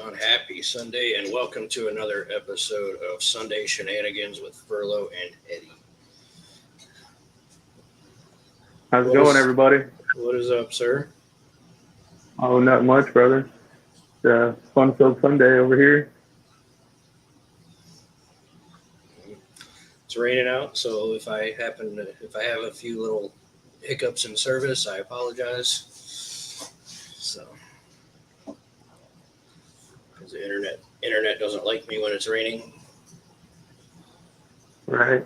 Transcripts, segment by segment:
On happy Sunday, and welcome to another episode of Sunday Shenanigans with Ferlo and Eddie. How's it What going, is everybody? what is up, sir? Oh, not much, brother. It's a fun-filled Sunday over here. It's raining out, so if I have a few little hiccups in service, I apologize. So, because the internet doesn't like me when it's raining. Right.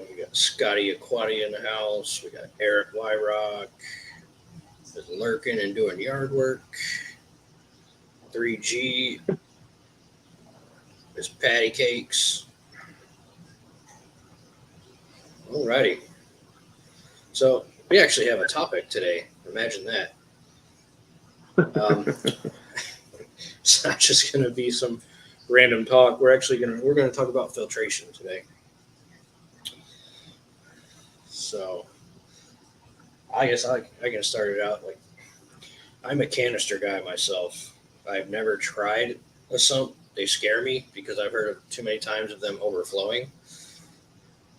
We got Scotty Aquati in the house. We got Eric Wyrock is lurking and doing yard work. 3G is patty cakes. Alrighty. So we actually have a topic today. Imagine that. Um, it's not just going to be some random talk. We're going to talk about filtration today. So I guess I can start it out. Like, I'm a canister guy myself. I've never tried a sump. They scare me because I've heard of too many times of them overflowing.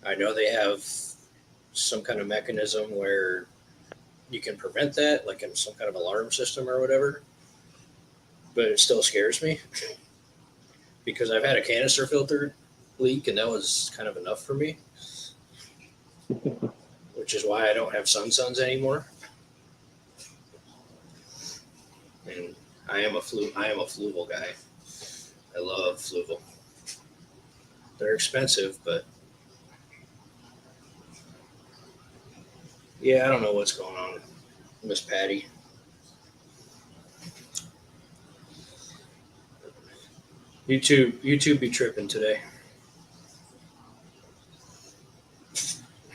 I know they have some kind of mechanism where you can prevent that, like in some kind of alarm system or whatever. But it still scares me because I've had a canister filter leak, and that was kind of enough for me, which is why I don't have Suns anymore. And I am a Fluval guy. I love Fluval. They're expensive, but yeah, I don't know what's going on, Miss Patty. YouTube be tripping today.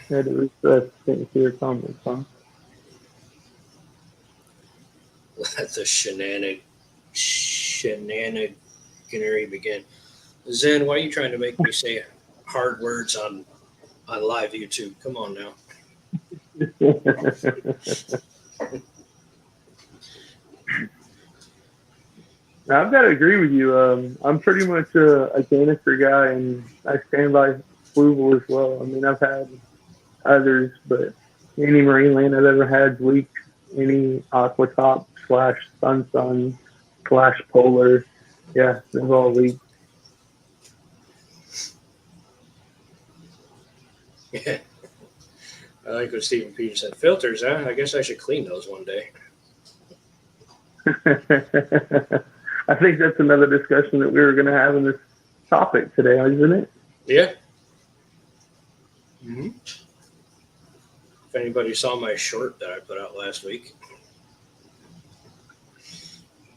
Yeah, dude, thanks for your comments, huh? Let the shenaniganery begin. Zen, why are you trying to make me say hard words on live YouTube? Come on now. Now, I've got to agree with you. I'm pretty much a canister guy, and I stand by Fluval as well. I mean, I've had others, but any marine land I've ever had leaked, any aqua top slash sun slash polar, yeah, they've all leaked. Yeah, I like what Stephen Peters said. Filters, huh? I guess I should clean those one day. I think that's another discussion that we were going to have in this topic today, isn't it? Yeah. Mm-hmm. If anybody saw my short that I put out last week,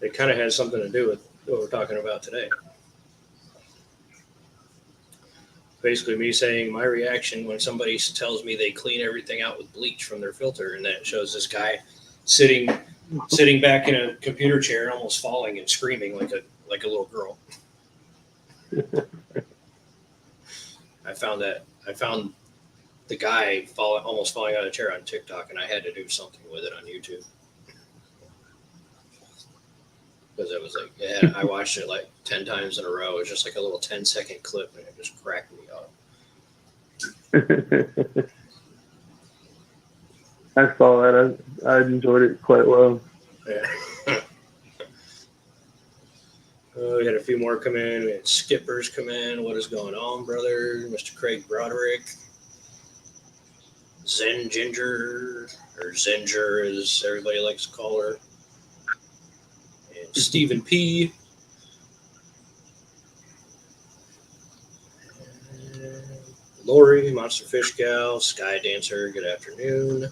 it kind of has something to do with what we're talking about today. Basically, me saying my reaction when somebody tells me they clean everything out with bleach from their filter, and that shows this guy sitting back in a computer chair, almost falling and screaming like a little girl. I found the guy almost falling out of the chair on TikTok, and I had to do something with it on YouTube because it was like, yeah, I watched it like 10 times in a row. It was just like a little 10-second clip, and it just cracked me up. I saw that. I enjoyed it quite well. Yeah. We had a few more come in. We had skippers come in. What is going on, brother? Mr. Craig Broderick. Zen Ginger, or Zinger as everybody likes to call her. And Stephen P. Lori, Monster Fish Gal, Sky Dancer, good afternoon.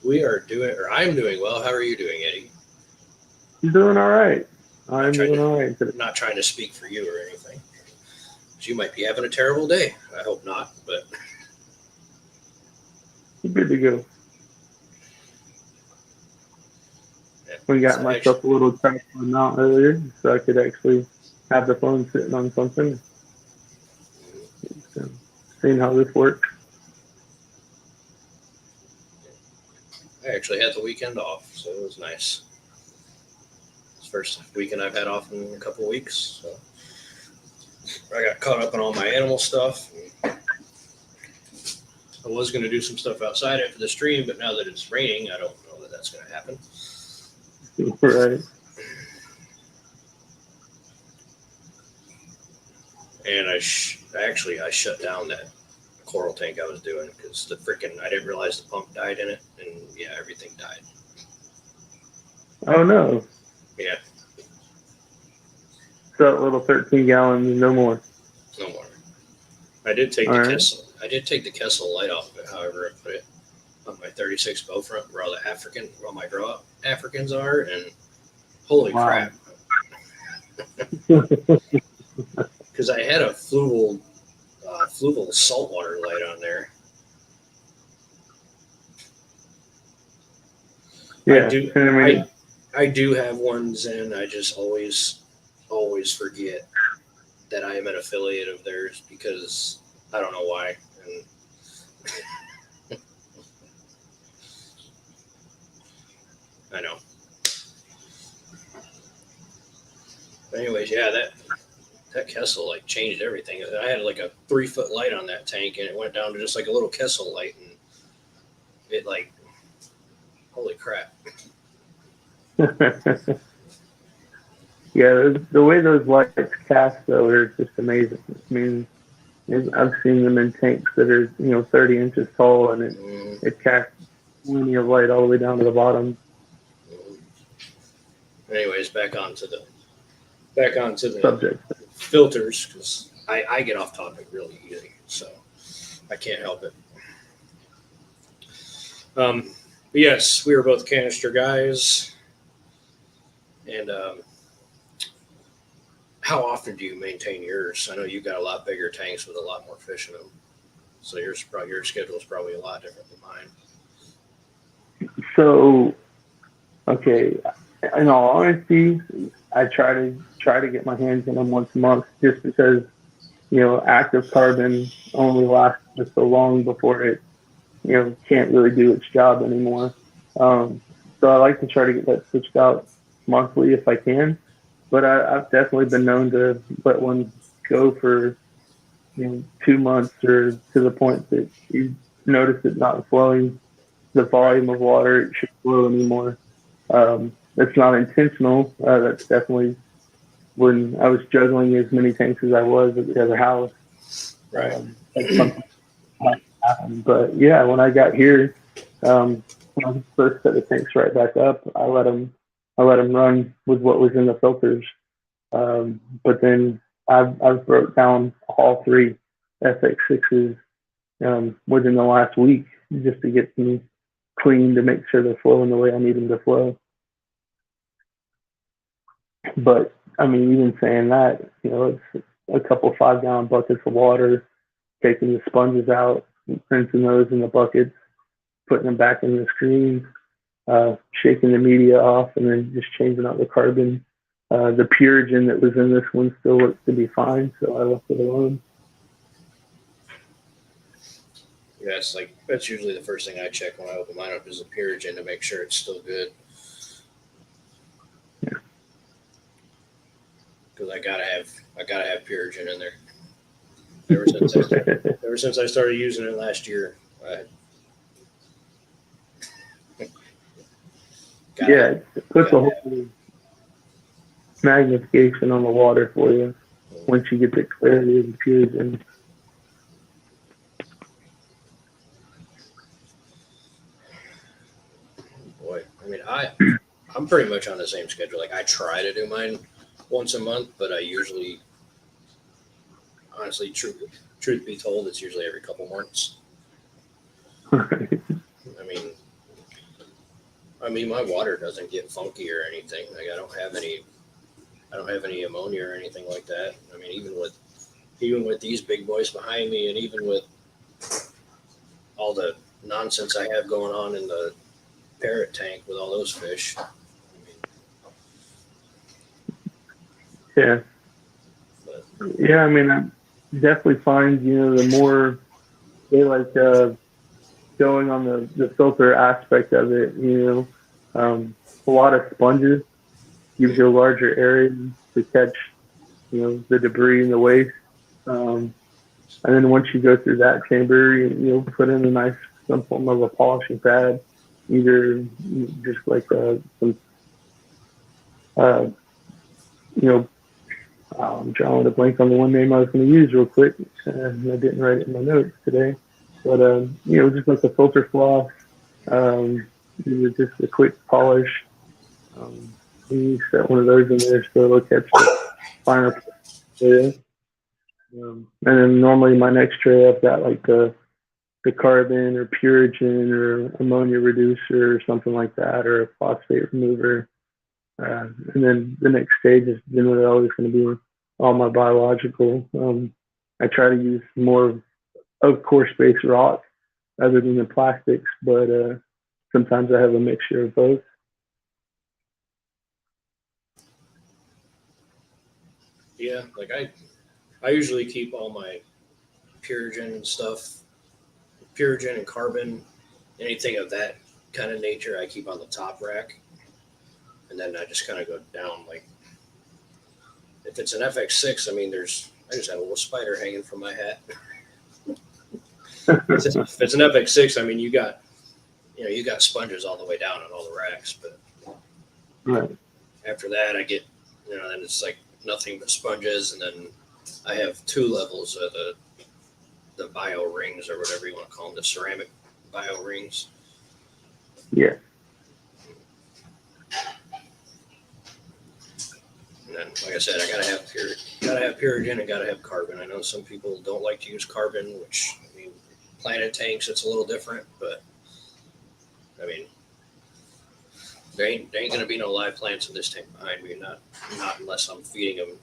I'm doing well. How are you doing, Eddie? I'm doing all right. I'm I'm doing all right today. not trying to speak for you or anything. You might be having a terrible day. I hope not, but Good to go. yeah. I got So myself a little tripod mount earlier, so I could actually have the phone sitting on something. So, seeing how this works. I actually had the weekend off, so it was nice. It's First weekend I've had off in a couple of weeks. So I got caught up on all my animal stuff. I was going to do some stuff outside after the stream, but now that it's raining, I don't know that that's going to happen. Right. And I shut down that coral tank I was doing because I didn't realize the pump died in it, and yeah, everything died. Oh no. Yeah. So a little 13 gallons, no more. No more. I did take All the right. Kessel. I did take the Kessel light off of it. However, I put it on my 36 bow front where all my draw Africans are, and holy Wow. crap! Because I had a fluval saltwater light on there. Yeah. I do have ones, and I just always forget that I am an affiliate of theirs because I don't know why. And I know. But anyways, yeah, that Kessel like changed everything. I had like a 3-foot light on that tank, and it went down to just like a little Kessel light, and it like, holy crap. Yeah, the way those lights cast though are just amazing. I mean, I've seen them in tanks that are 30 inches tall, and it casts plenty of light all the way down to the bottom. Anyways, back onto the Subject. filters, because I get off topic really easy, so I can't help it. Yes, we were both canister guys, and how often do you maintain yours? I know you've got a lot bigger tanks with a lot more fish in them, so your schedule is probably a lot different than mine. So, okay, in all honesty, I try to get my hands in them once a month, just because active carbon only lasts just so long before it can't really do its job anymore. So I like to try to get that switched out monthly if I can. But I've definitely been known to let one go for 2 months, or to the point that you notice it not flowing the volume of water it should flow anymore. That's not intentional. That's definitely when I was juggling as many tanks as I was at the other house. Right. That's something that happened. But yeah, when I got here, when I first set the tanks right back up, I let them run with what was in the filters. But then I've broke down all 3 FX6s within the last week, just to get them clean, to make sure they're flowing the way I need them to flow. But I mean, even saying that, it's a couple 5-gallon buckets of water, taking the sponges out, rinsing those in the buckets, putting them back in the screen, shaking the media off, and then just changing out the carbon. The Purigen that was in this one still looks to be fine, so I left it alone. Yeah, it's like that's usually the first thing I check when I open mine up is the Purigen to make sure it's still good. Yeah. Because I gotta have Purigen in there. Ever since I started using it last year, it puts a whole magnification on the water for you once you get the clarity of the Purigen. Boy, I mean, I'm pretty much on the same schedule. Like I try to do mine once a month, but I usually, honestly, truth be told, it's usually every couple months. I mean, my water doesn't get funky or anything. Like I don't have any ammonia or anything like that. I mean, even with these big boys behind me, and even with all the nonsense I have going on in the parrot tank with all those fish. Yeah. I mean, I definitely find, the more they like going on the filter aspect of it, a lot of sponges, gives you a larger area to catch, the debris and the waste. And then once you go through that chamber, you'll put in some form of a polishing pad, either just like some, uh, you know, I'm drawing a blank on the one name I was going to use real quick. I didn't write it in my notes today, but just like a filter floss, just a quick polish. You set one of those in there so it'll catch the finer. Yeah. And then normally my next tray I've got like the carbon or purigen or ammonia reducer or something like that, or a phosphate remover. And then the next stage is generally always going to be all my biological. I try to use more of coarse-based rock other than the plastics, but sometimes I have a mixture of both. Yeah, like I usually keep all my purigen and stuff, purigen and carbon, anything of that kind of nature, I keep on the top rack, and then I just kind of go down. Like if it's an FX6, I mean, I just have a little spider hanging from my hat. If it's an FX6, I mean, you got sponges all the way down on all the racks, but Right. after that, I get, then it's like nothing but sponges, and then I have two levels of the bio rings or whatever you want to call them, the ceramic bio rings. Yeah. And then, like I said, I gotta have purigen and gotta have carbon. I know some people don't like to use carbon, which I mean, planted tanks it's a little different, but I mean, there ain't gonna be no live plants in this tank behind me, not unless I'm feeding them.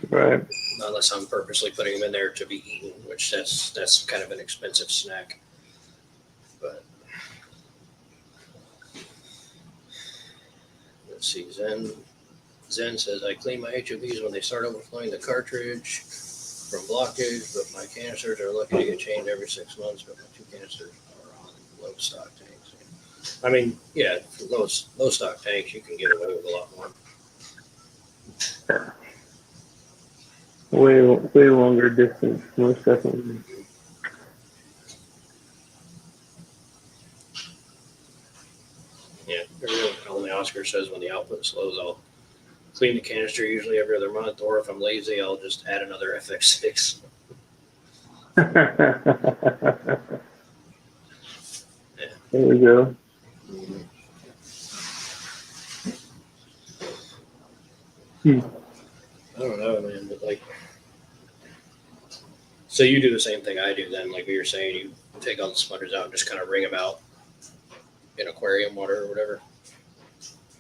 Right. Not unless I'm purposely putting them in there to be eaten, which that's kind of an expensive snack. But let's see, Zen says I clean my HOVs when they start overflowing the cartridge from blockage, but my canisters are lucky to get changed every 6 months. But my two canisters are on low stock tanks. I mean, yeah, for low stock tanks, you can get away with a lot more. Yeah. Way longer distance, most definitely. Yeah, only Oscar says when the output slows, I'll clean the canister usually every other month, or if I'm lazy, I'll just add another FX6. Yeah. There we go. I don't know, man, but like, so you do the same thing I do then, like we were saying, you take all the sputters out and just kind of wring them out in aquarium water or whatever.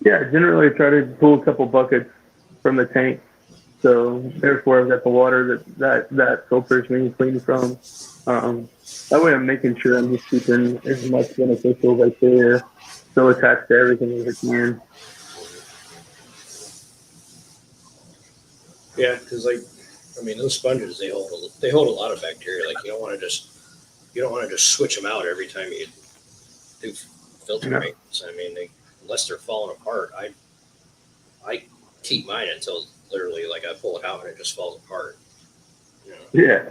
Yeah, generally I try to pull a couple buckets from the tank. So therefore I've got the water that filters being cleaned from. That way I'm making sure I'm just keeping as much beneficial bacteria still attached to everything as I can. Yeah, because like, I mean, those sponges they hold a lot of bacteria. Like you don't want to just switch them out every time you do filter maintenance. I mean, unless they're falling apart, I keep mine until literally like I pull it out and it just falls apart. Yeah.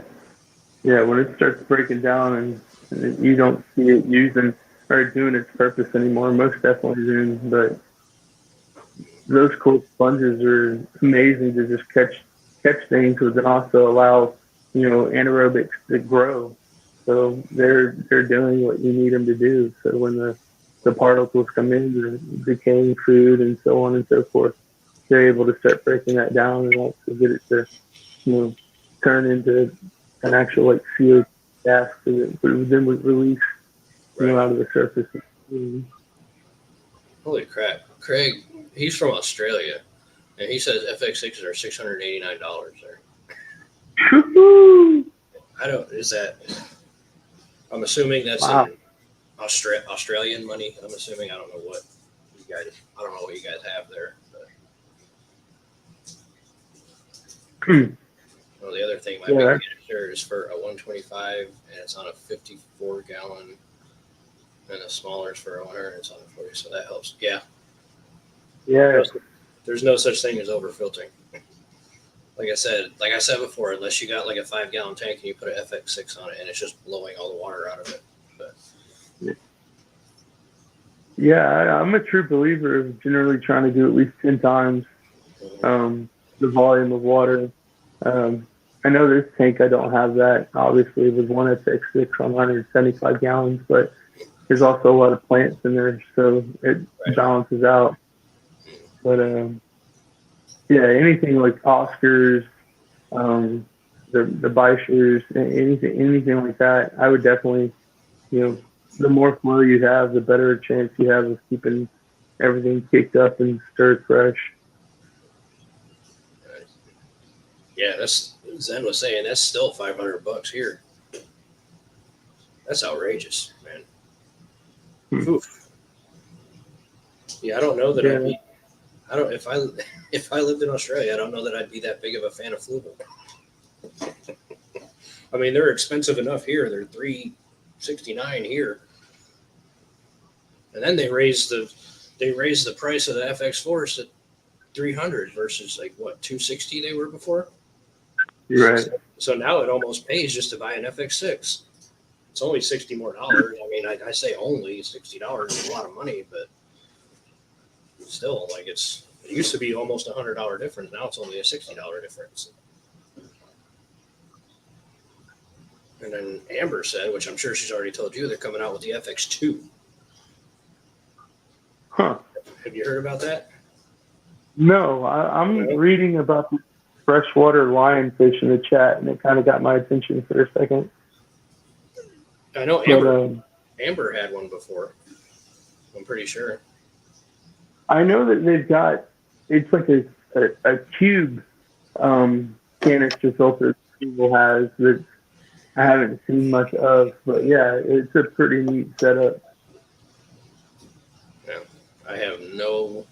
When it starts breaking down and you don't see it using or doing its purpose anymore, most definitely soon. But those cool sponges are amazing to just catch things, but then also allow anaerobics to grow. So they're doing what you need them to do. So when the particles come in, the decaying food and so on and so forth, they're able to start breaking that down and also get it to turn into an actual like CO2 gas that then would release out of the surface. Holy crap, Craig! He's from Australia, and he says FX6s are $689 there. I don't. Is that? I'm assuming that's in Australian money. I'm assuming. I don't know what you guys. I don't know what you guys have there. Well, the other thing, my big canister is for a 125, and it's on a 54 gallon and the smaller is for 100 and something for you, so that helps. Yeah, Yeah. there's no such thing as overfiltering. Like I said before, unless you got like a 5-gallon tank and you put an FX6 on it and it's just blowing all the water out of it. But Yeah, I'm a true believer of generally trying to do at least 10 times the volume of water. I know this tank, I don't have that, obviously, with one FX6 on 175 gallons, but there's also a lot of plants in there, so it balances out. But yeah, anything like Oscars, the Beischers, anything like that, I would definitely, the more flow you have, the better chance you have of keeping everything kicked up and stirred fresh. yeah, that's Zen was saying. That's still $500 here. That's outrageous, man. Oof. Yeah, I don't know that I'd be. I don't if I lived in Australia, I don't know that I'd be that big of a fan of Fluval. I mean, they're expensive enough here. They're $369 here, and then they raised the price of the FX Force at 300 versus like what 260 they were before. Right. So now it almost pays just to buy an FX6. It's only $60 more. I mean, I say only $60 is a lot of money, but still, like it used to be almost $100 difference. Now it's only a $60 difference. And then Amber said, which I'm sure she's already told you, they're coming out with the FX2. Huh. Have you heard about that? No, I'm reading about the freshwater lionfish in the chat, and it kind of got my attention for a second. I know Amber had one before. I'm pretty sure. I know that they've got, it's like a cube canister filter people has that I haven't seen much of, but yeah, it's a pretty neat setup. Yeah, I have no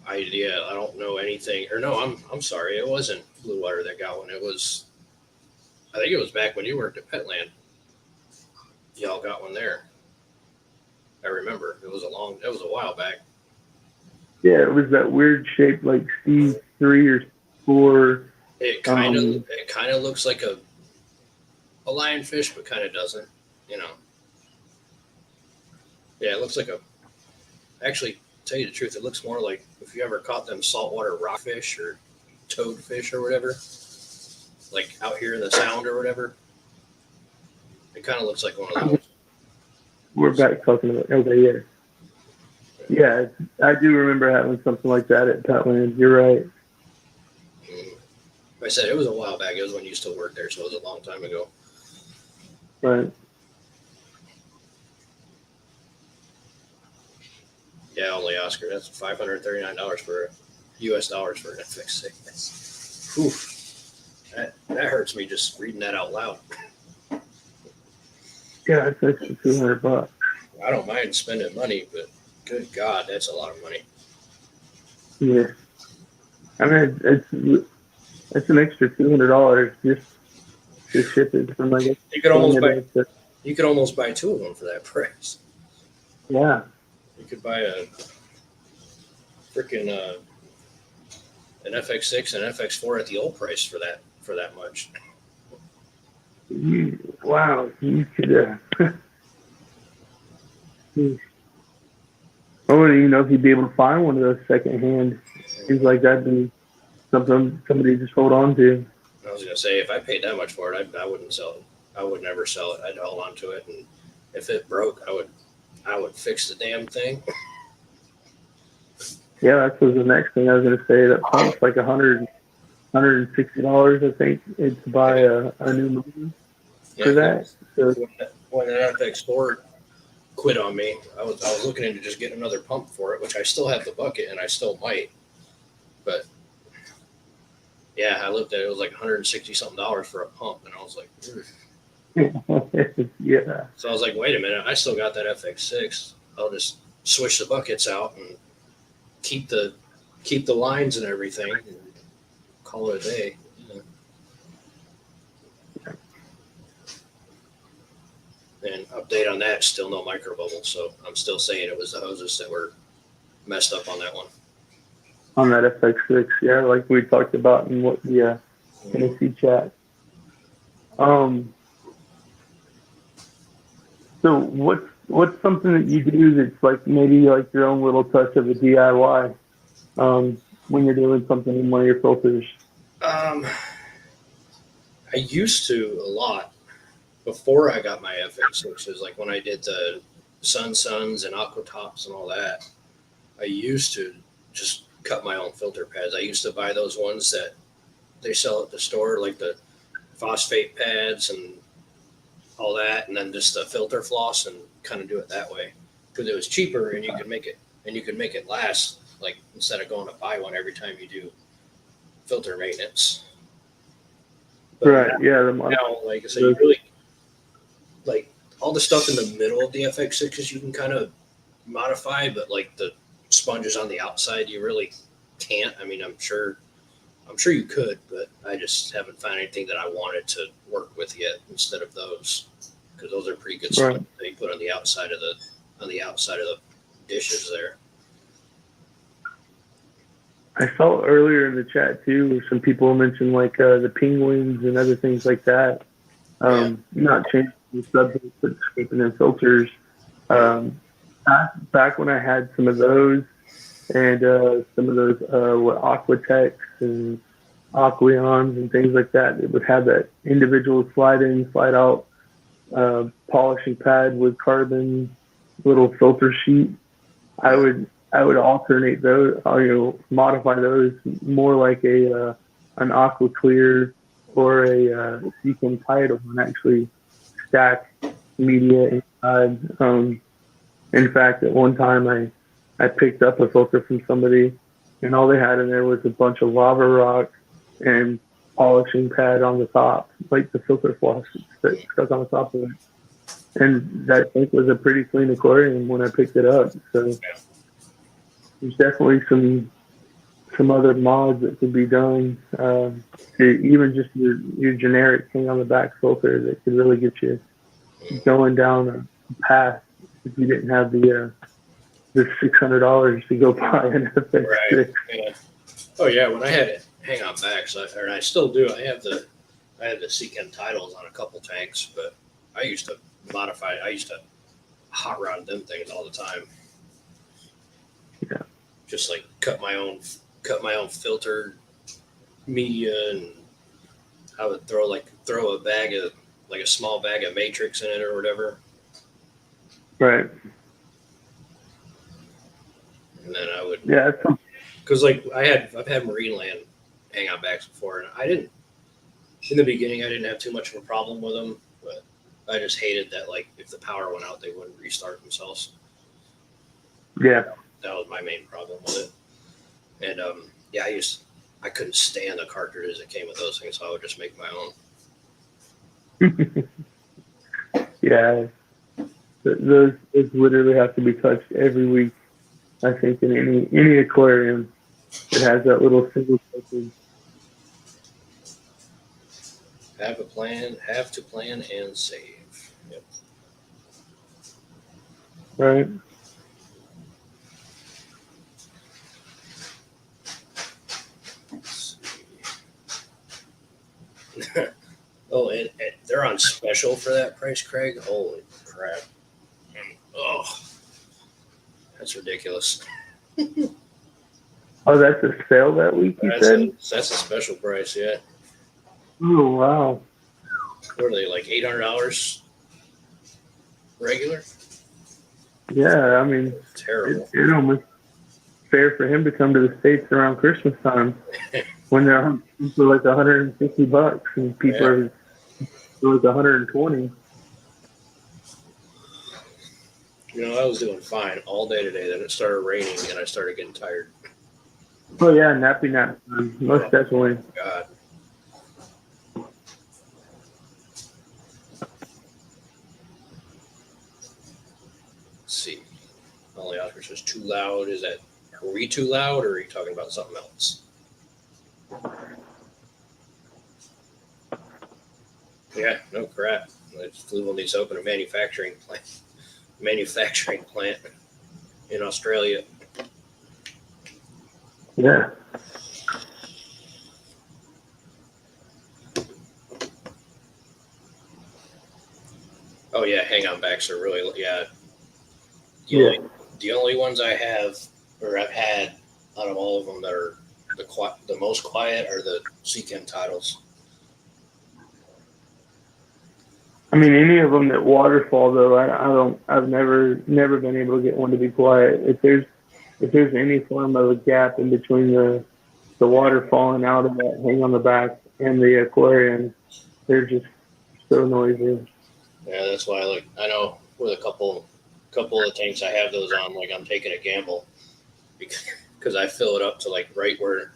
idea. I don't know anything. Or no, I'm sorry. It wasn't Blue Water that got one. I think it was back when you worked at Petland. Y'all got one there. I remember. It was a while back. Yeah, it was that weird shape, like C3 or 4. It kind of looks like a lionfish, but kind of doesn't. Yeah, it looks like actually, tell you the truth, it looks more like if you ever caught them saltwater rockfish or toadfish or whatever, like out here in the Sound or whatever. It kind of looks like one of those. We're back talking about, okay, yeah. Yeah, I do remember having something like that at Petland. You're right. I said it was a while back. It was when you still worked there, so it was a long time ago. Right. Yeah, only Oscar. That's $539 for US dollars for an FX6. Whew. That hurts me just reading that out loud. Yeah, it's extra $200. I don't mind spending money, but good God, that's a lot of money. Yeah. I mean, it's an extra $200 just to ship it from like. You could almost buy two of them for that price. Yeah. You could buy a freaking an FX6 and an FX4 at the old price for that much. Wow, you could. I wouldn't even know if you'd be able to find one of those secondhand. Seems like that'd be something somebody just hold on to. I was gonna say if I paid that much for it, I wouldn't sell it. I would never sell it. I'd hold on to it, and if it broke, I would fix the damn thing. Yeah, that was the next thing I was gonna say. That pump's like $160, I think, to buy a new motor for that. So, when that FX4 quit on me, I was looking into just getting another pump for it, which I still have the bucket and I still might. But yeah, I looked at it was like $160 something for a pump, and I was like, yeah. So I was like, wait a minute, I still got that FX6. I'll just switch the buckets out and keep the lines and everything, and call it a day. And update on that, still no micro bubble. So I'm still saying it was the hoses that were messed up on that one. On that FX6, yeah, like we talked about in what the Tennessee chat. So what's something that you do that's like maybe like your own little touch of a DIY when you're doing something in one of your filters? I used to a lot before I got my FX6s, like when I did the Suns and Aqua Tops and all that. I used to just cut my own filter pads. I used to buy those ones that they sell at the store, like the phosphate pads and all that, and then just the filter floss and kind of do it that way because it was cheaper and you could make it last. Like instead of going to buy one every time you do filter maintenance. But Right. Yeah. now, like I said, you really like all the stuff in the middle of the FX6s you can kind of modify, but like the sponges on the outside, you really can't. I mean, I'm sure you could, but I just haven't found anything that I wanted to work with yet instead of those because those are pretty good sponges that you put on the outside of the dishes there. I saw earlier in the chat too, where some people mentioned like the penguins and other things like that. Not changing the subject, but scraping in filters. Back when I had some of those and some of those Aquatex and Aqueons and things like that, it would have that individual slide in, slide out polishing pad with carbon little filter sheet. I would alternate those, modify those more like an Aqua Clear or a Seachem Tidal and actually stack media inside. In fact, at one time I picked up a filter from somebody and all they had in there was a bunch of lava rock and polishing pad on the top, like the filter floss that stuck on the top of it. And that tank was a pretty clean aquarium when I picked it up. So there's definitely some other mods that could be done. Even just your generic thing on the back filter that could really get you going down a path if you didn't have the $600 to go buy an FX6. Right. Yeah. Oh yeah, when I had it hang on backs, and I still do. I have the Seachem titles on a couple tanks, but I used to modify. I used to hot rod them things all the time. Yeah. Just like cut my own filter media, and I would throw a bag of like a small bag of matrix in it or whatever. Right. And then I would because like I've had Marineland hang on backs before, and I didn't in the beginning I didn't have too much of a problem with them, but I just hated that like if the power went out they wouldn't restart themselves. Yeah. That was my main problem with it. And I couldn't stand the cartridges that came with those things, so I would just make my own. Yeah. Those literally have to be touched every week. I think in any aquarium that has that little single filter. Have to plan and save. Yep. Right. Oh, and they're on special for that price, Craig. Holy crap! Oh, that's ridiculous. Oh, that's a sale that week, you said? That's a special price, yeah. Oh, wow. What are they, like $800 regular? Yeah, I mean, terrible. It's almost fair for him to come to the States around Christmas time when they're for like $150 and people are like 120. You know, I was doing fine all day today. Then it started raining and I started getting tired. Oh yeah, nappy nap time, most definitely. God. Let's see. Only Oscar says too loud. Are we too loud or are you talking about something else? Yeah, no crap. Fluval needs to open a manufacturing plant in Australia. Yeah. Oh yeah, hang on backs are really Yeah. The only ones I have or I've had out of all of them that are the most quiet are the Seachem titles. I mean, any of them that waterfall though, I've never been able to get one to be quiet. If there's any form of a gap in between the water falling out of that hang on the back and the aquarium, they're just so noisy. Yeah, that's why I know with a couple of the tanks I have those on, like I'm taking a gamble because I fill it up to like right where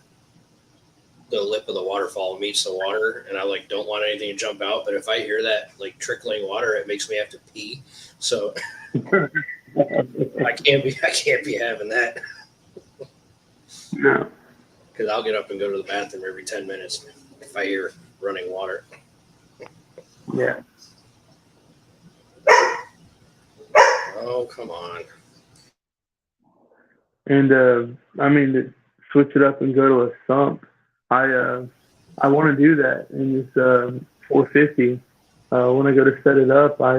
the lip of the waterfall meets the water, and I don't want anything to jump out. But if I hear that like trickling water, it makes me have to pee. So I can't be having that. No. Because I'll get up and go to the bathroom every 10 minutes if I hear running water. Yeah. Oh, come on. And I mean, to switch it up and go to a sump, I want to do that in this 450. When I go to set it up, I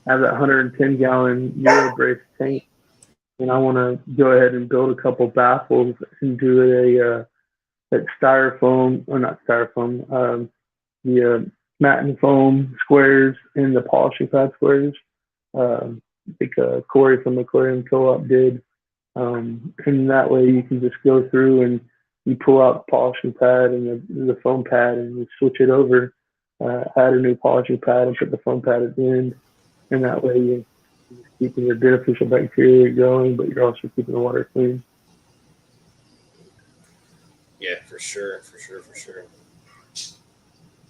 have that 110 gallon Euro brace tank, and I want to go ahead and build a couple baffles and do a that styrofoam, or not styrofoam, the matte and foam squares and the polishing pad squares. I think Corey from the Aquarium Co-op did. And that way you can just go through and you pull out the polishing pad and the foam pad and you switch it over, add a new polishing pad and put the foam pad at the end. And that way you're keeping your beneficial bacteria going, but you're also keeping the water clean. Yeah, for sure.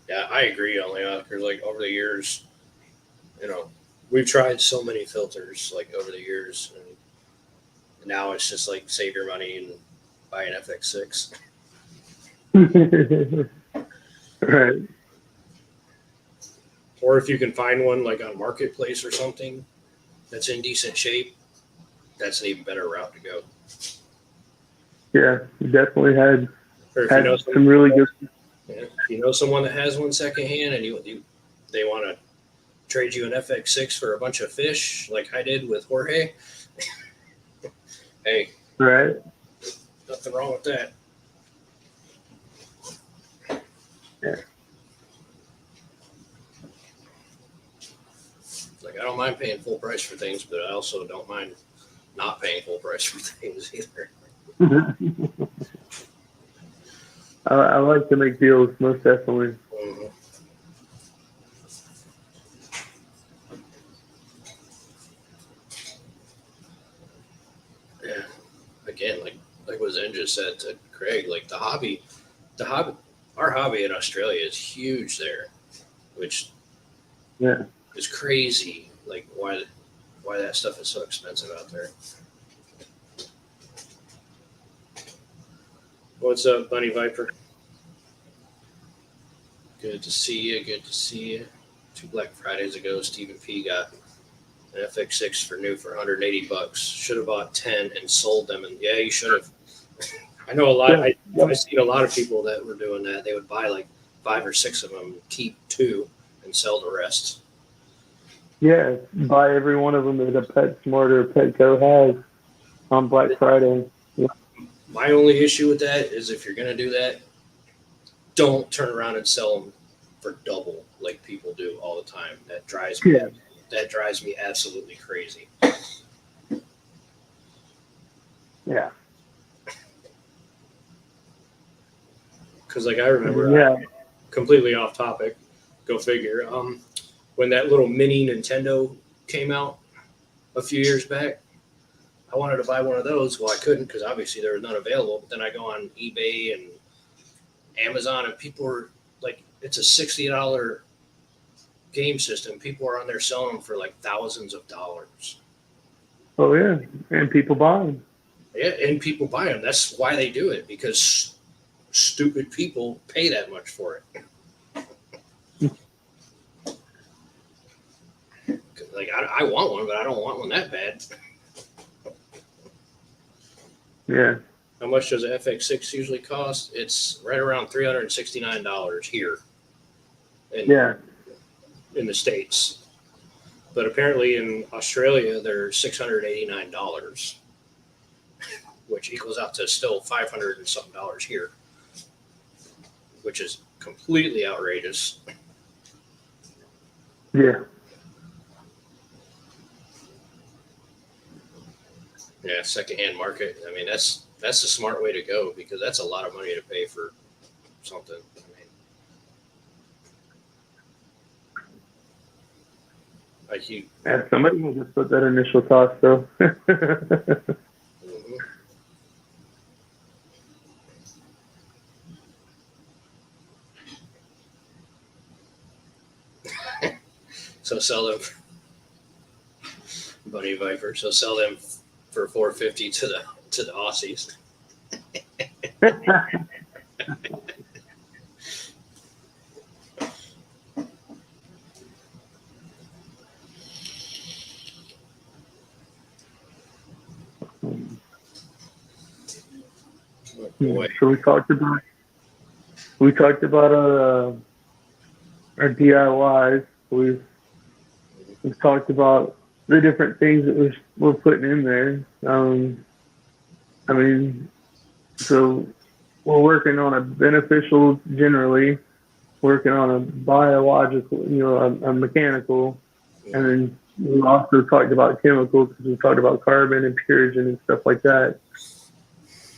Yeah, I agree on that because over the years, we've tried so many filters over the years, and now it's just save your money and buy an FX6. Right. Or if you can find one on Marketplace or something that's in decent shape, that's an even better route to go. Yeah, you definitely had Or some really good. Yeah, if you know someone that has one secondhand and they want to trade you an FX6 for a bunch of fish, like I did with Jorge, hey, Right. nothing wrong with that. Yeah. I don't mind paying full price for things, but I also don't mind not paying full price for things either. I like to make deals, most definitely. Mm-hmm. Yeah. Again, like what Zen just said to Craig, our hobby in Australia is huge there, which is crazy. Why that stuff is so expensive out there. What's up, Bunny Viper? Good to see you. 2 Black Fridays ago, Stephen P got an FX6 for new for $180. Should have bought 10 and sold them. And yeah, you should have. I know a lot. I've seen a lot of people that were doing that. They would buy 5 or 6 of them, keep 2, and sell the rest. Yeah, buy every one of them that a PetSmart or Petco has on Black Friday. Yeah. My only issue with that is if you're going to do that, don't turn around and sell them for double like people do all the time. That drives me. Yeah. That drives me absolutely crazy. Yeah. Because I remember, completely off topic. Go figure. When that little mini Nintendo came out a few years back, I wanted to buy one of those. Well, I couldn't because obviously there was none available. But then I go on eBay and Amazon, and people are it's a $60 game system. People are on there selling them for thousands of dollars. Oh yeah, and people buy them. Yeah, and people buy them. That's why they do it, because stupid people pay that much for it. Like I want one, but I don't want one that bad. Yeah. How much does an FX6 usually cost? It's right around $369 here Yeah. in the States. But apparently in Australia, they're $689, which equals out to still 500 and something dollars here, which is completely outrageous. Yeah. Yeah, secondhand market. I mean, that's the smart way to go because that's a lot of money to pay for something. I mean, like you. Yeah, somebody will just put that initial cost though. Mhm. So sell them, Bunny Viper. So sell them for $450 to the Aussies. Oh, boy. So we talked about our DIYs. We've talked about the different things that we're putting in there. I mean, so we're working on a beneficial generally, working on a biological, a mechanical, and then we also talked about chemicals because we talked about carbon and purigen and stuff like that.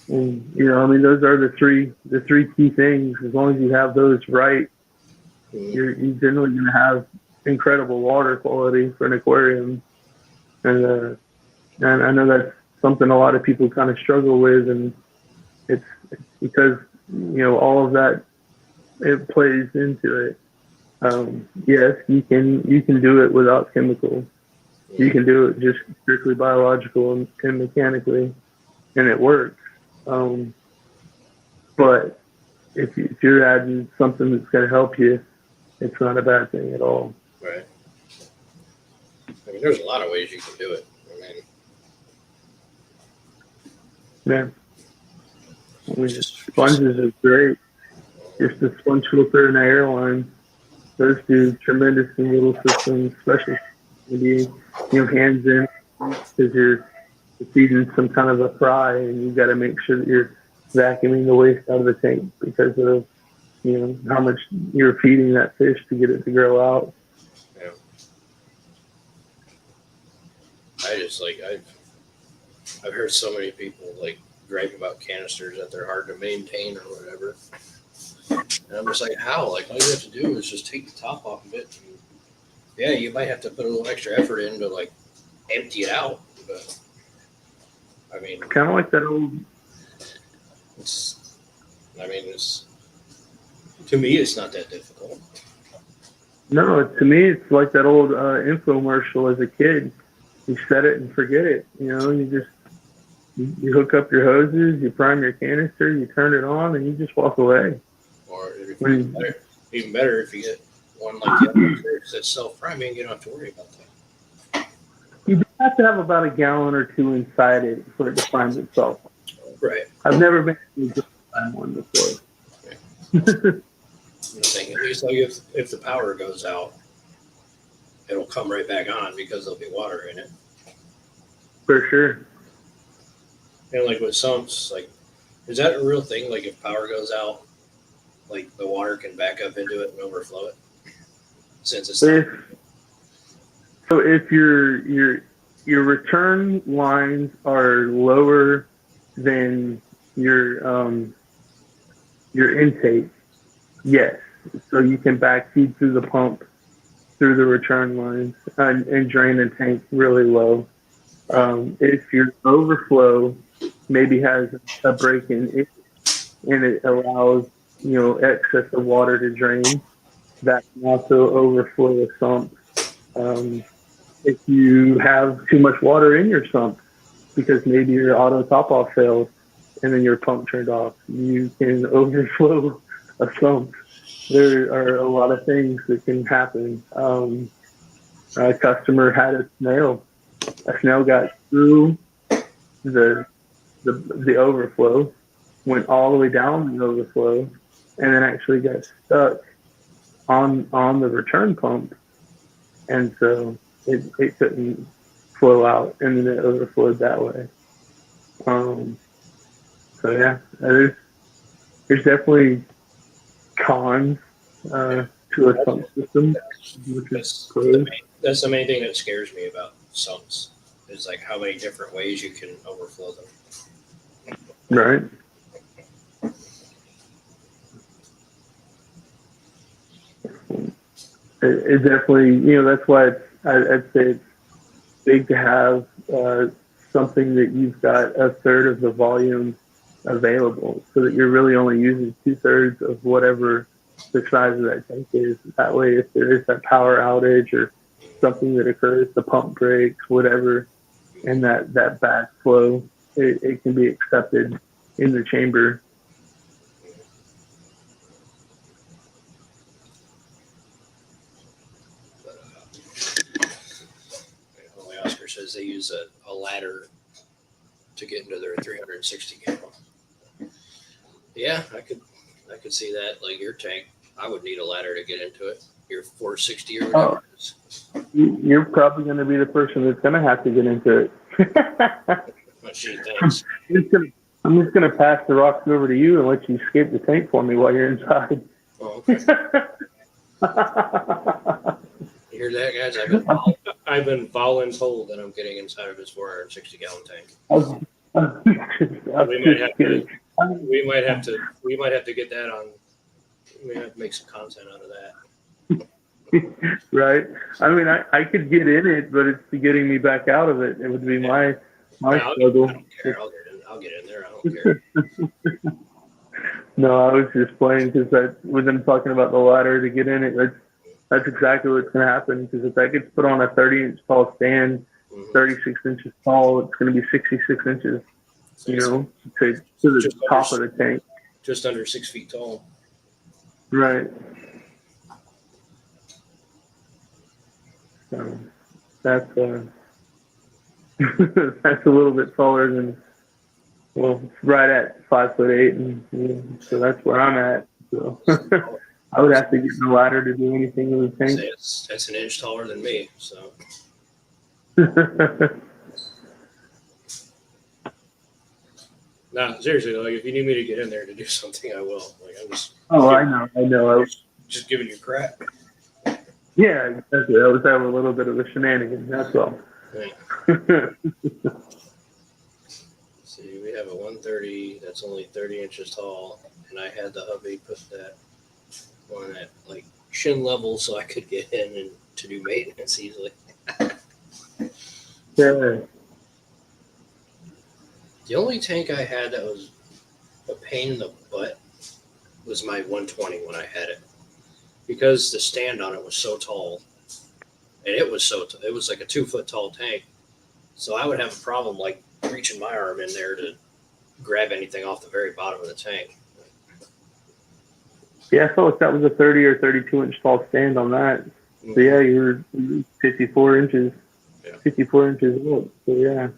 And I mean, those are the three key things. As long as you have those right, you're generally going to have incredible water quality for an aquarium. And I know that's something a lot of people kind of struggle with, and it's because all of that it plays into it. Yes, you can do it without chemicals. You can do it just strictly biological and mechanically, and it works. But if you're adding something that's going to help you, it's not a bad thing at all. Right. I mean, there's a lot of ways you can do it. Yeah. I mean, sponges are great. Just the sponge filter and the airline. Those do tremendous in little systems, especially maybe hands in because you're feeding some kind of a fry, and you got to make sure that you're vacuuming the waste out of the tank because of how much you're feeding that fish to get it to grow out. Yeah. I've heard so many people gripe about canisters that they're hard to maintain or whatever. And I'm just like, how? Like, all you have to do is just take the top off of it. And, yeah, you might have to put a little extra effort in to empty it out, but I mean, kind of like that old. It's to me, it's not that difficult. No, to me, it's like that old infomercial as a kid. You set it and forget it. You just you hook up your hoses, you prime your canister, you turn it on, and you just walk away. Or even better if you get one like the other that's self-priming, you don't have to worry about that. You have to have about a gallon or two inside it for it to prime itself. Right. I've never been able to prime one before. At least if the power goes out, it'll come right back on because there'll be water in it. For sure. And with sumps, is that a real thing? Like if power goes out, the water can back up into it and overflow it, since it's so if your return lines are lower than your intake, yes. So you can backfeed through the pump through the return lines and drain the tank really low. If your overflow maybe has a break in it and it allows excess of water to drain, that can also overflow a sump. If you have too much water in your sump because maybe your auto top off failed and then your pump turned off, you can overflow a sump. There are a lot of things that can happen. A customer had a snail. A snail got through the overflow, went all the way down the overflow, and then actually got stuck on the return pump, and so it couldn't flow out, and then it overflowed that way. So yeah, there's definitely cons to a sump system, which is cool. That's the main thing that scares me about sumps is like how many different ways you can overflow them. Right. It definitely, that's why I'd say it's big to have something that you've got a third of the volume available, so that you're really only using 2/3 of whatever the size of that tank is. That way, if there is that power outage or something that occurs, the pump breaks, whatever, and that backflow, it can be accepted in the chamber. Oscar says they use a ladder to get into their 360 gallon. Yeah, I could see that. Like your tank, I would need a ladder to get into it. Your 460 or whatever it is. You're probably going to be the person that's going to have to get into it. Oh, gee, thanks. I'm just going to pass the rocks over to you and let you escape the tank for me while you're inside. Oh, okay. You hear that, guys? I've been voluntold that I'm getting inside of his 460 gallon tank. We might have to get that on. We have to make some content out of that. Right. I mean, I could get in it, but it's getting me back out of it. It would be my struggle. I don't care. I'll get in there. I don't care. No, I was just playing because with them talking about the ladder to get in it, that's exactly what's going to happen. Because if that gets put on a 30-inch tall stand, 36 inches tall, it's going to be 66 inches, to the top of the tank. Just under 6 feet tall. Right. So that's that's a little bit taller than, well, right at 5'8", and so that's where I'm at. So I would have to get the ladder to do anything with the tank. That's an inch taller than me. So. No, seriously, like if you need me to get in there to do something, I will. Like I'm just. Oh, I know. I was just giving you crap. Yeah, exactly. I was having a little bit of a shenanigans. That's all. Yeah. See, we have a 130 that's only 30 inches tall, and I had the hubby put that one at like shin level so I could get in and to do maintenance easily. Yeah. The only tank I had that was a pain in the butt was my 120 when I had it, because the stand on it was so tall, and it was it was like a 2 foot tall tank. So I would have a problem like reaching my arm in there to grab anything off the very bottom of the tank. Yeah, I felt like that was a 30 or 32 inch tall stand on that. Mm-hmm. So yeah, you're 54 inches. Yeah. 54 inches up. So yeah.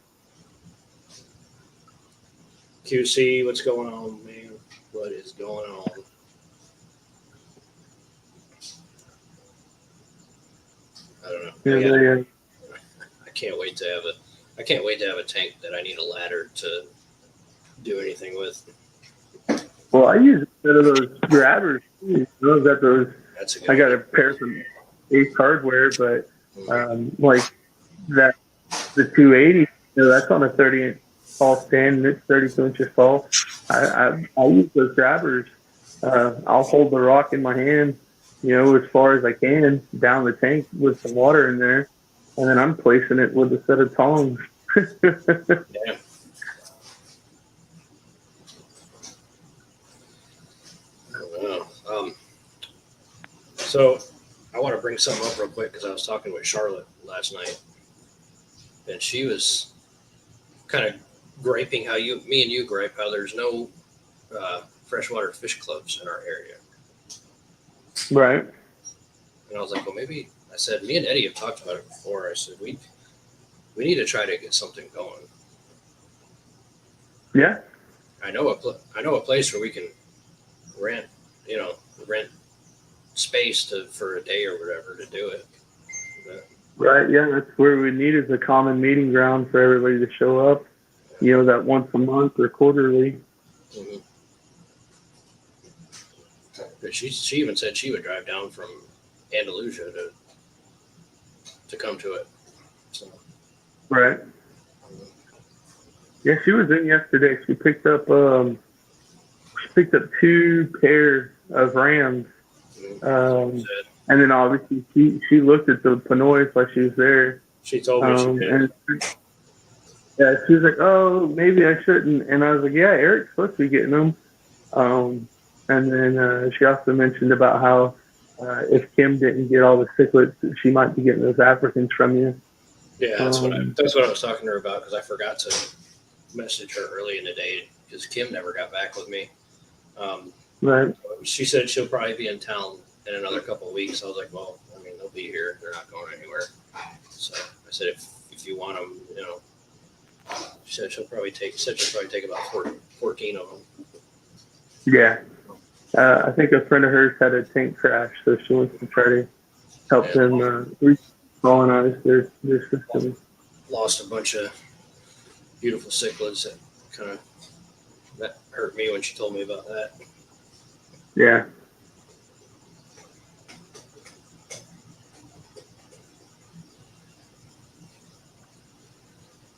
QC, what's going on, man? What is going on? I don't know. Yeah. I can't wait to have a tank that I need a ladder to do anything with. Well, I use a set of those grabbers. I got those. I got a pair from Ace Hardware, but like that, the 280, that's on a 30-inch tall stand, and it's 32 inches tall. I use those grabbers. I'll hold the rock in my hand, as far as I can down the tank with some water in there, and then I'm placing it with a set of tongs. Yeah. So I want to bring something up real quick because I was talking with Charlotte last night, and she was kind of griping how me and you gripe how there's no freshwater fish clubs in our area. Right. And I was like, well, maybe I said, me and Eddie have talked about it before. I said, we need to try to get something going. Yeah. I know a place where we can rent, rent space for a day or whatever to do it. But, Right. Yeah. That's where we need is a common meeting ground for everybody to show up. You know, that once a month or quarterly. mhm. But she even said she would drive down from Andalusia to come to it. So, Right. Yeah, she was in yesterday. She picked up 2 pairs of Rams. she said And then obviously she looked at the Panoys while she was there. she told me she did. And yeah, she was like, "Oh, maybe I shouldn't." And I was like, "Yeah, Eric's supposed to be getting them." And then she also mentioned about how if Kim didn't get all the cichlids, she might be getting those Africans from you. Yeah, that's what I was talking to her about because I forgot to message her early in the day because Kim never got back with me. Right. She said she'll probably be in town in another couple of weeks. I was like, well, I mean, they'll be here. They're not going anywhere. So I said, if you want them, she said she'll probably take about 14 of them. Yeah. I think a friend of hers had a tank crash, so she wants to try to help them recolonize their system. Lost a bunch of beautiful cichlids that hurt me when she told me about that. Yeah.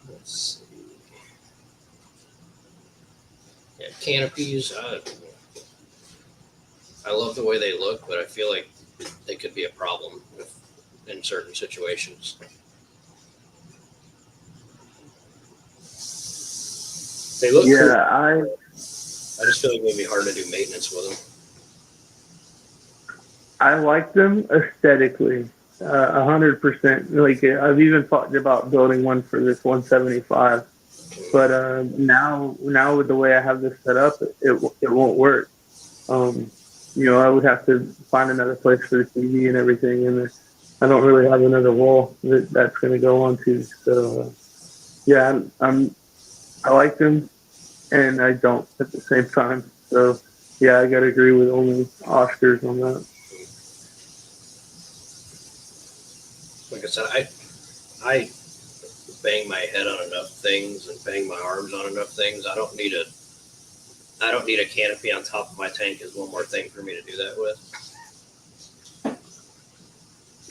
Let's see. Yeah, canopies. I love the way they look, but I feel like they could be a problem in certain situations. They look cool. I just feel like it'd be hard to do maintenance with them. I like them aesthetically, 100%. Like I've even thought about building one for this 175, but now with the way I have this set up, it won't work. I would have to find another place for the TV and everything, and I don't really have another wall that's going to go onto. So yeah, I like them, and I don't at the same time. So yeah, I got to agree with only Oscars on that. Like I said, I bang my head on enough things and bang my arms on enough things. I don't need a canopy on top of my tank is one more thing for me to do that with.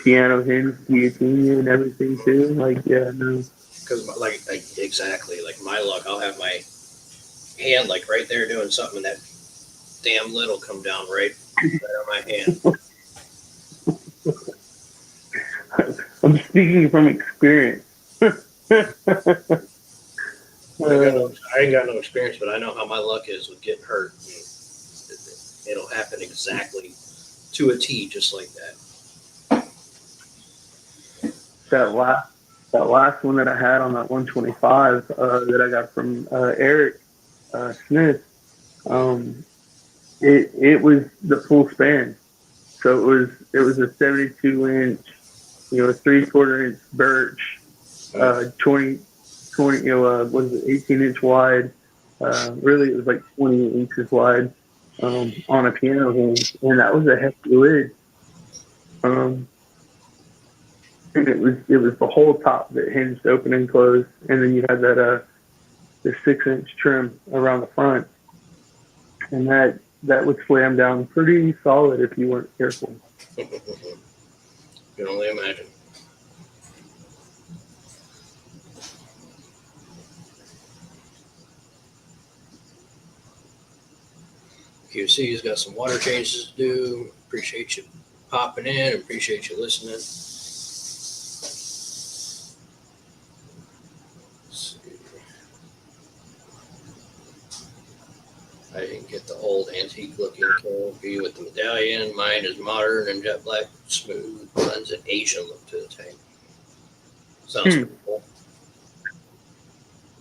Piano hinge, guillotine, and everything too. Like, yeah, no. Because exactly, like my luck, I'll have my hand like right there doing something, and that damn lid will come down right on my hand. I'm speaking from experience. I ain't got no experience, but I know how my luck is with getting hurt. It'll happen exactly to a T, just like that. That last one that I had on that 125 that I got from Eric Smith, it was the full span. So it was a 72-inch, 3/4-inch birch, 20, was it 18-inch wide? Really, it was like 20 inches wide on a piano hinge, and that was a hefty lid. And it was the whole top that hinged open and closed, and then you had that the 6-inch trim around the front, and that would slam down pretty solid if you weren't careful. You can only imagine. QC's got some water changes to do. Appreciate you popping in. Appreciate you listening. Let's see. I didn't get the old antique looking canopy with the medallion. Mine is modern and jet black, smooth, blends an Asian look to the tank. Sounds cool.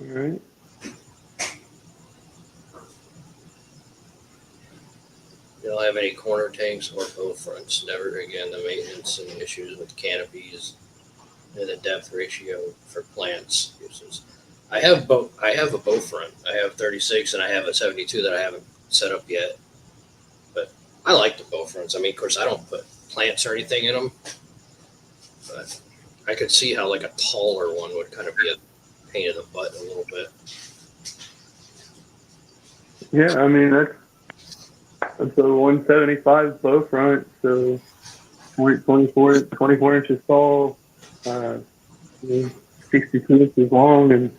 All right. You don't have any corner tanks or bow fronts. Never again the maintenance and issues with canopies and the depth ratio for plants uses. I have a bow front. I have 36 and I have a 72 that I haven't set up yet. But I like the bow fronts. I mean, of course, I don't put plants or anything in them, but I could see how like a taller one would kind of be a pain in the butt a little bit. Yeah, I mean that's a 175 bow front, so 24 inches tall, uh, 62 inches long, and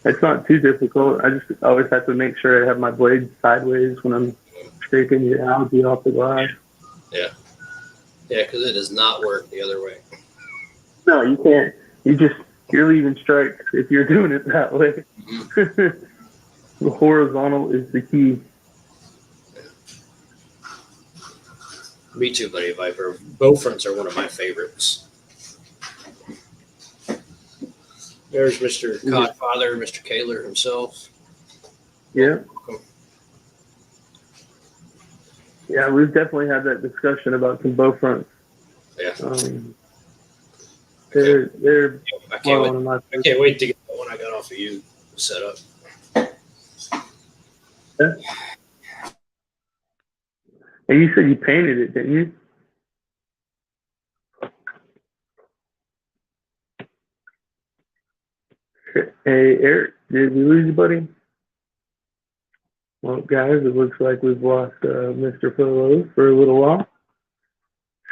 it's not too difficult. I just always have to make sure I have my blades sideways when I'm scraping the algae off the glass. Yeah, yeah, because it does not work the other way. No, you can't. You're leaving strikes if you're doing it that way. Mm-hmm. The horizontal is the key. Me too, buddy Viper. Bow fronts are one of my favorites. There's Mr. Codfather, Mr. Kaler himself. Yeah. Yeah, we've definitely had that discussion about some bow fronts. Yeah. They're I can't wait to get the one I got off of you set up. Yeah. And you said you painted it, didn't you? Hey, Eric, did we lose you, buddy? Well, guys, it looks like we've lost Mr. Ferlo for a little while.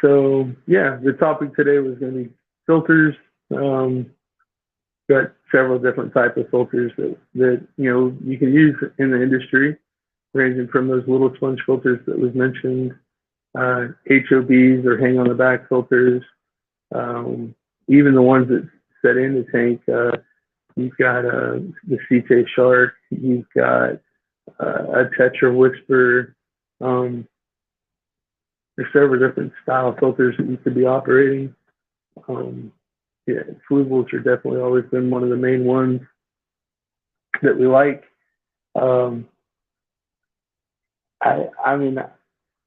So, yeah, the topic today was going to be filters. Got several different types of filters that you can use in the industry, ranging from those little sponge filters that was mentioned, HOBs or hang on the back filters, even the ones that set in the tank. You've got the CJ Shark, you've got a Tetra Whisper. There's several different style filters that you could be operating. Yeah, swivels are definitely always been one of the main ones that we like. I mean,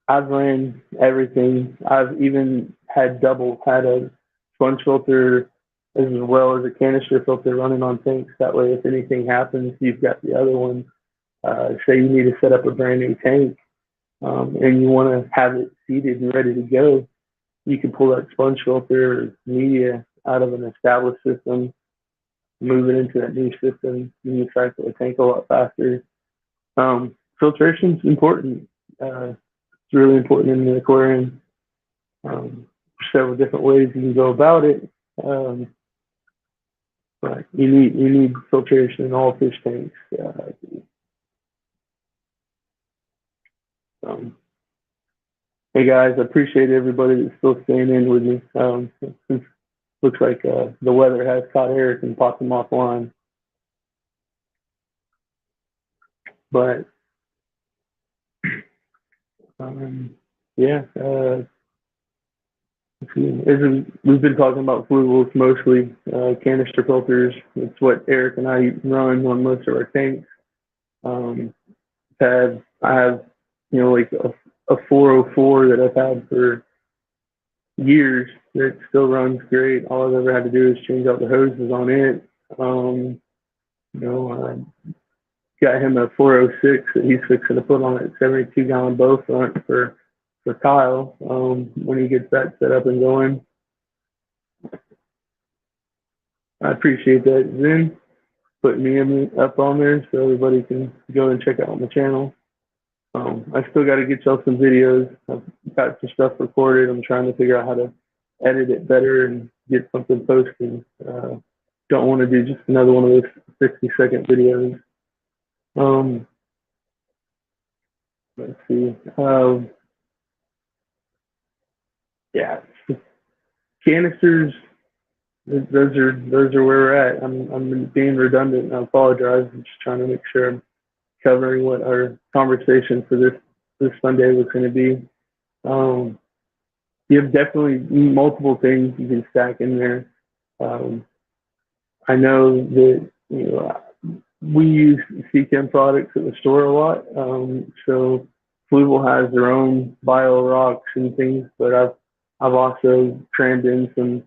I've ran everything. I've even had a sponge filter as well as a canister filter running on tanks. That way, if anything happens, you've got the other one. Say you need to set up a brand new tank and you want to have it seated and ready to go, you can pull that sponge filter or media out of an established system, move it into that new system, and you cycle the tank a lot faster. Filtration is important. It's really important in the aquarium. Several different ways you can go about it, but you need filtration in all fish tanks. Hey guys, I appreciate everybody that's still staying in with me. Since looks like the weather has caught Eric and popped him offline. But yeah, we've been talking about fluvels mostly, canister filters. It's what Eric and I run on most of our tanks. I have like a 404 that I've had for years that still runs great. All I've ever had to do is change out the hoses on it. I got him a 406 that he's fixing to put on it, 72-gallon bow front for Kyle when he gets that set up and going. I appreciate that, Zen, putting me up on there so everybody can go and check out my channel. I still got to get y'all some videos. I've got some stuff recorded. I'm trying to figure out how to edit it better and get something posted. Don't want to do just another one of those 60-second videos. Let's see. Yeah, canisters. Those are where we're at. I'm being redundant. I apologize. I'm just trying to make sure I'm covering what our conversation for this Sunday was going to be. You have definitely multiple things you can stack in there. I know that we use CChem products at the store a lot, so Fluval has their own bio rocks and things, but I've also crammed in some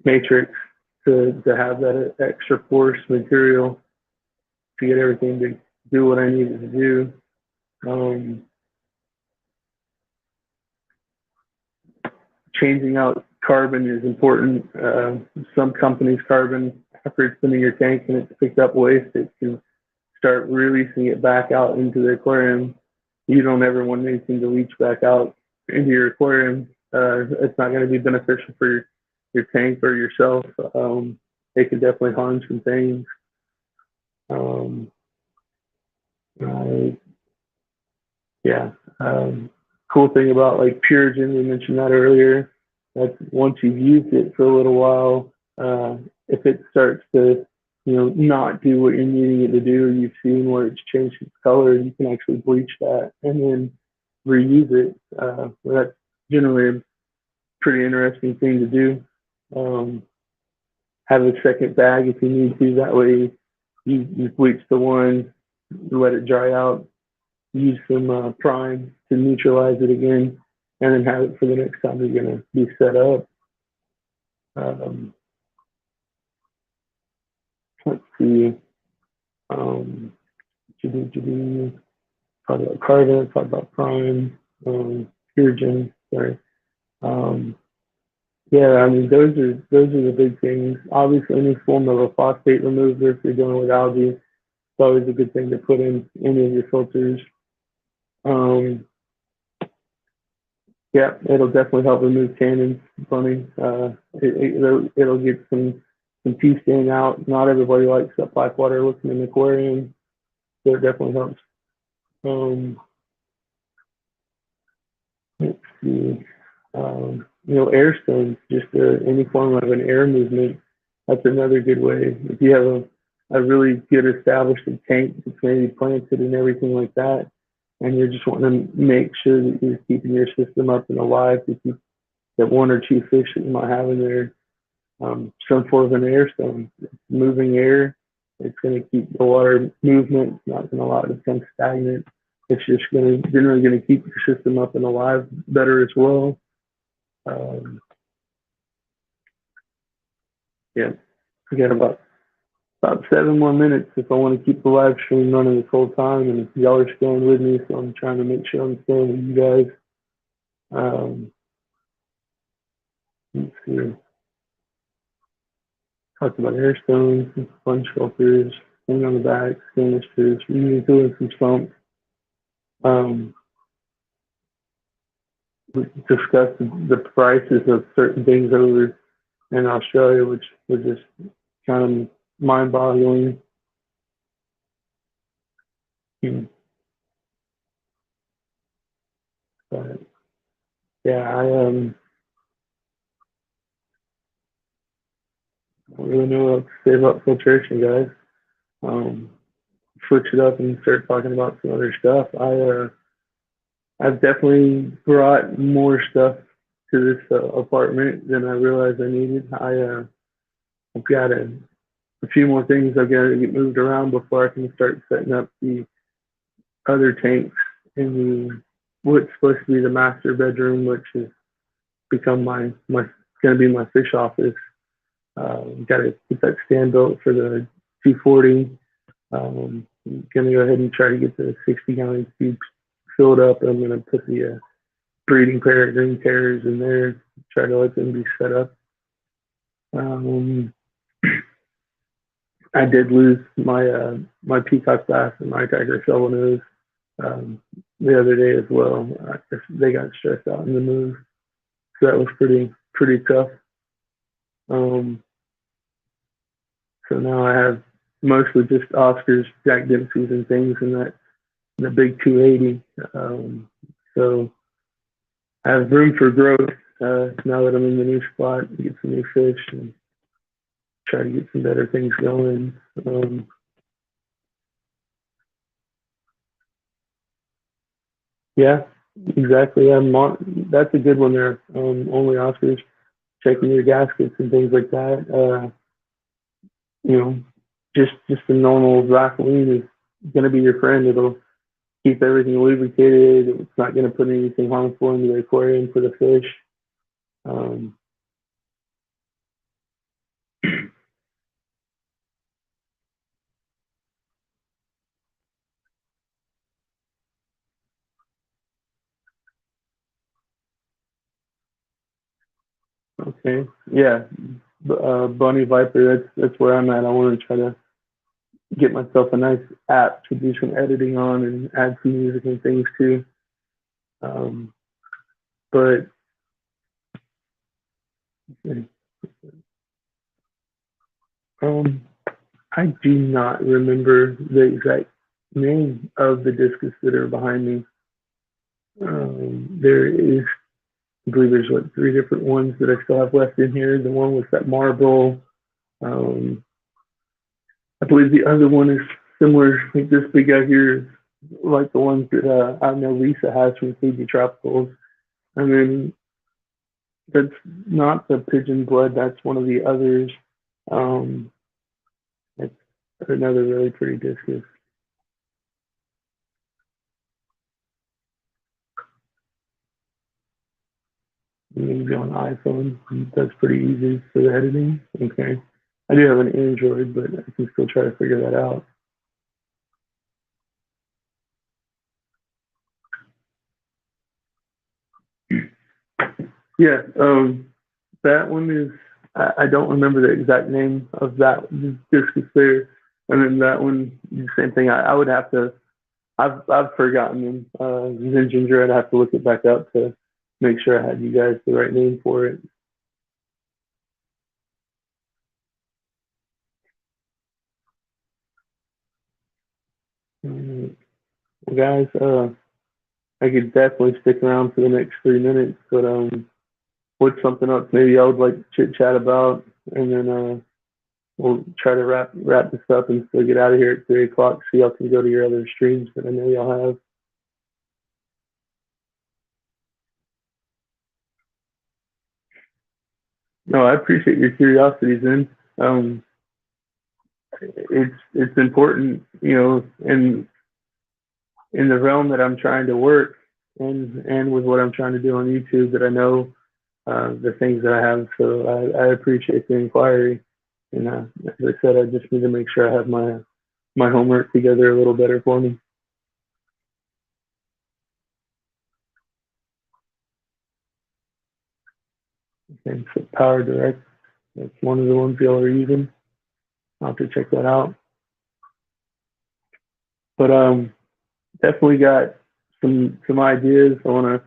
matrix to have that extra porous material to get everything to do what I needed to do. Changing out carbon is important. Some companies' carbon, after it's been in your tank and it's picked up waste, it can start releasing it back out into the aquarium. You don't ever want anything to leach back out into your aquarium. It's not going to be beneficial for your tank or yourself. It can definitely harm some things. Yeah. Cool thing about like Purigen, we mentioned that earlier. That's once you've used it for a little while, if it starts to, not do what you're needing it to do, you've seen where it's changed its color, you can actually bleach that and then reuse it. That's generally a pretty interesting thing to do. Have a second bag if you need to. That way you bleach the one, let it dry out, use some prime to neutralize it again, and then have it for the next time you're going to be set up. Let's see. Talk about carbon, talk about prime, Purigen, sorry. Yeah, I mean those are the big things. Obviously, any form of a phosphate remover if you're dealing with algae, it's always a good thing to put in any of your filters. Yeah, it'll definitely help remove tannins, bunning. It'll get some pea stain out. Not everybody likes that black water looking in the aquarium, so it definitely helps. Let's see. Air stones, just any form of an air movement. That's another good way. If you have a really good established tank that's maybe planted and everything like that, and you're just wanting to make sure that you're keeping your system up and alive to keep that one or two fish that you might have in there, some form of an air stone. It's moving air. It's going to keep the water movement. It's not going to allow it to become stagnant. It's just generally going to keep your system up and alive better as well. Yeah, we got about 7 more minutes if I want to keep the live stream running this whole time, and y'all are staying with me, so I'm trying to make sure I'm staying with you guys. Let's see. Talked about air stones, sponge filters, thing on the back, canisters, doing some sumps. We discussed the prices of certain things over in Australia, which was just kind of mind-boggling. But yeah, I don't really know what to say about filtration, guys. Switch it up and start talking about some other stuff. I've definitely brought more stuff to this apartment than I realized I needed. I've got a few more things I've got to get moved around before I can start setting up the other tanks in what's supposed to be the master bedroom, which has become my going to be my fish office. Got to get that stand built for the 240. Going to go ahead and try to get the 60-gallon cubes filled up. I'm going to put the breeding pair of green terrors in there, try to let them be set up. I did lose my peacock bass and my tiger shovel nose the other day as well. They got stressed out in the move, so that was pretty tough. So now I have mostly just Oscars, Jack Dempsey's, and things in the big 280. So I have room for growth now that I'm in the new spot, get some new fish and try to get some better things going. Yeah, exactly. That's a good one there. Only Oscars, checking your gaskets and things like that. Just the normal Vaseline is going to be your friend. keep everything lubricated. It's not going to put anything harmful into the aquarium for the fish. Um, okay, yeah, Bunny Viper. That's where I'm at. I want to try to get myself a nice app to do some editing on and add some music and things too. Um, but um, I do not remember the exact name of the discus that are behind me. There is, I believe there's what, three different ones that I still have left in here. The one with that marble. Um, I believe the other one is similar, like this big guy here is like the ones that I know Lisa has from Fuji Tropicals. And then that's not the pigeon blood, that's one of the others. Um, that's another really pretty discus. Maybe on iPhone. That's pretty easy for the editing. Okay. I do have an Android, but I can still try to figure that out. Yeah, that one is. I don't remember the exact name of that discus there, and then that one, the same thing. I would have to. I've forgotten them. Zen Ginger. I'd have to look it back up to make sure I had you guys the right name for it. Well, guys, I could definitely stick around for the next 3 minutes, but what's something else maybe I would like to chit chat about, and then we'll try to wrap this up and still get out of here at 3 o'clock so y'all can go to your other streams that I know y'all have. No, I appreciate your curiosity, Zen. Um, it's important, in the realm that I'm trying to work and with what I'm trying to do on YouTube that I know the things that I have. So I appreciate the inquiry. And as I said, I just need to make sure I have my homework together a little better for me. And so Power Direct, that's one of the ones y'all are using. I'll have to check that out. But definitely got some ideas. I want to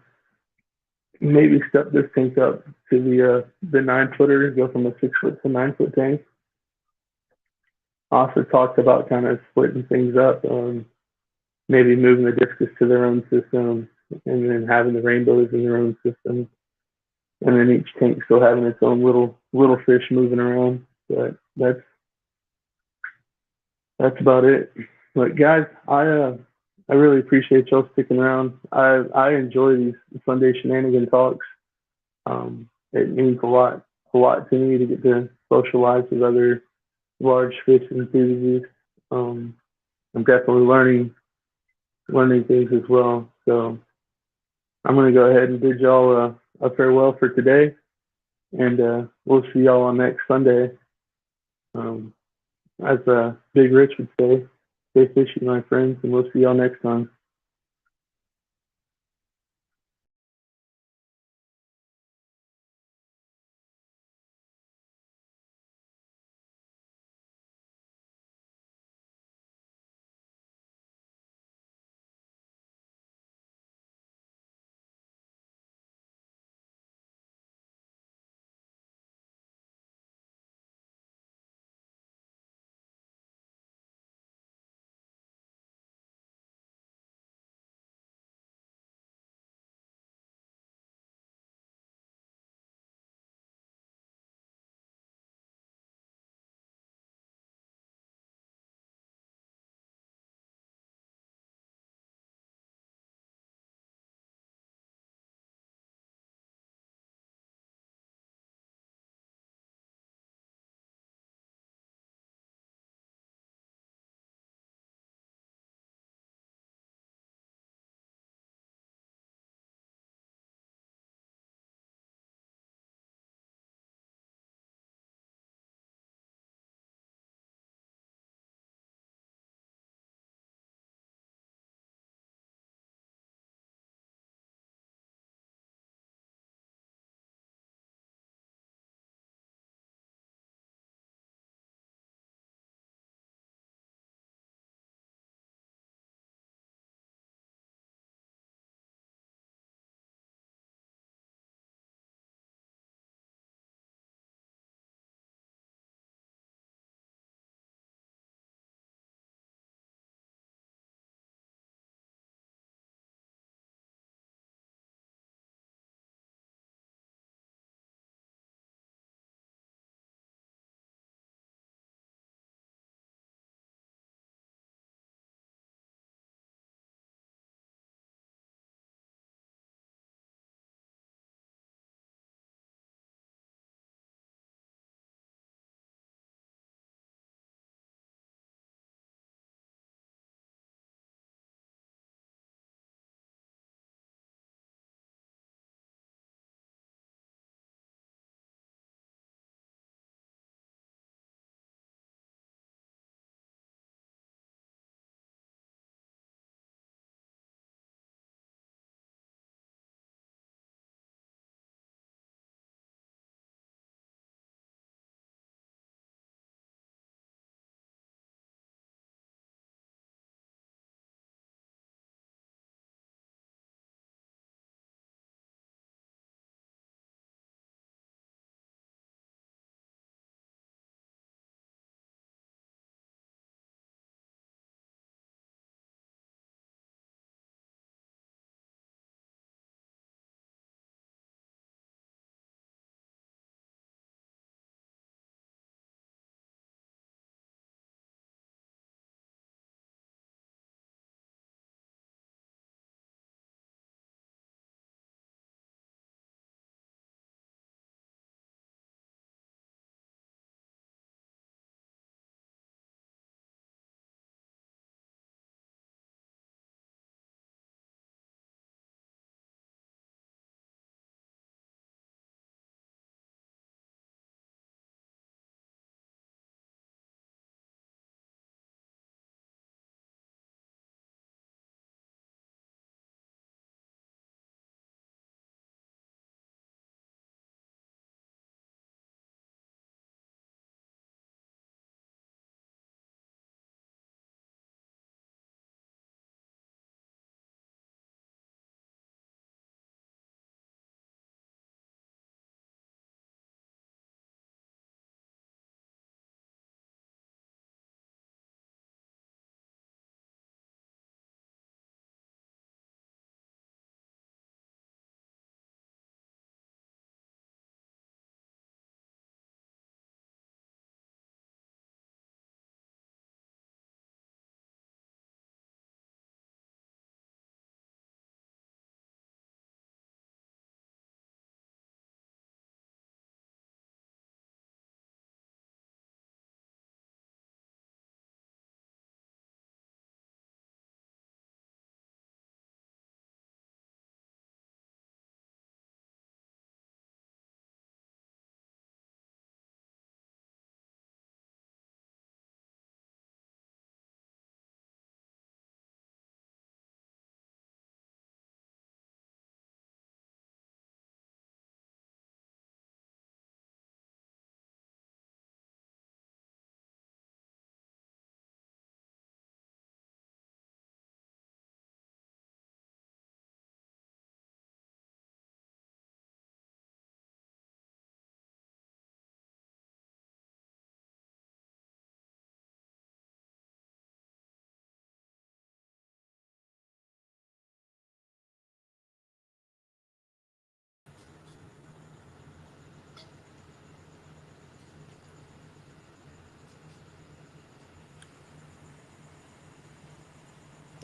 maybe step this tank up to the 9 footer, go from a 6 foot to 9 foot tank. Also talked about kind of splitting things up, maybe moving the discus to their own system, and then having the rainbows in their own system, and then each tank still having its own little fish moving around. But that's about it. But guys, I really appreciate y'all sticking around. I enjoy these Sunday shenanigan talks. It means a lot to me to get to socialize with other large fish enthusiasts. I'm definitely learning things as well. So I'm gonna go ahead and bid y'all a farewell for today, and we'll see y'all on next Sunday. Um, as Big Rich would say, stay fishy, my friends, and we'll see y'all next time.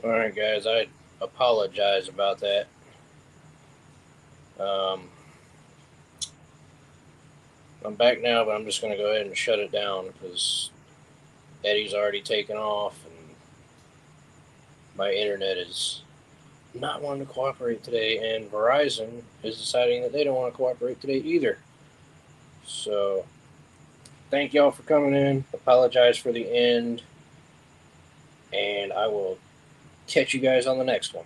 All right, guys, I apologize about that. I'm back now, but I'm just going to go ahead and shut it down because Eddie's already taken off and my internet is not wanting to cooperate today, and Verizon is deciding that they don't want to cooperate today either. So, thank y'all for coming in. Apologize for the end, and I will catch you guys on the next one.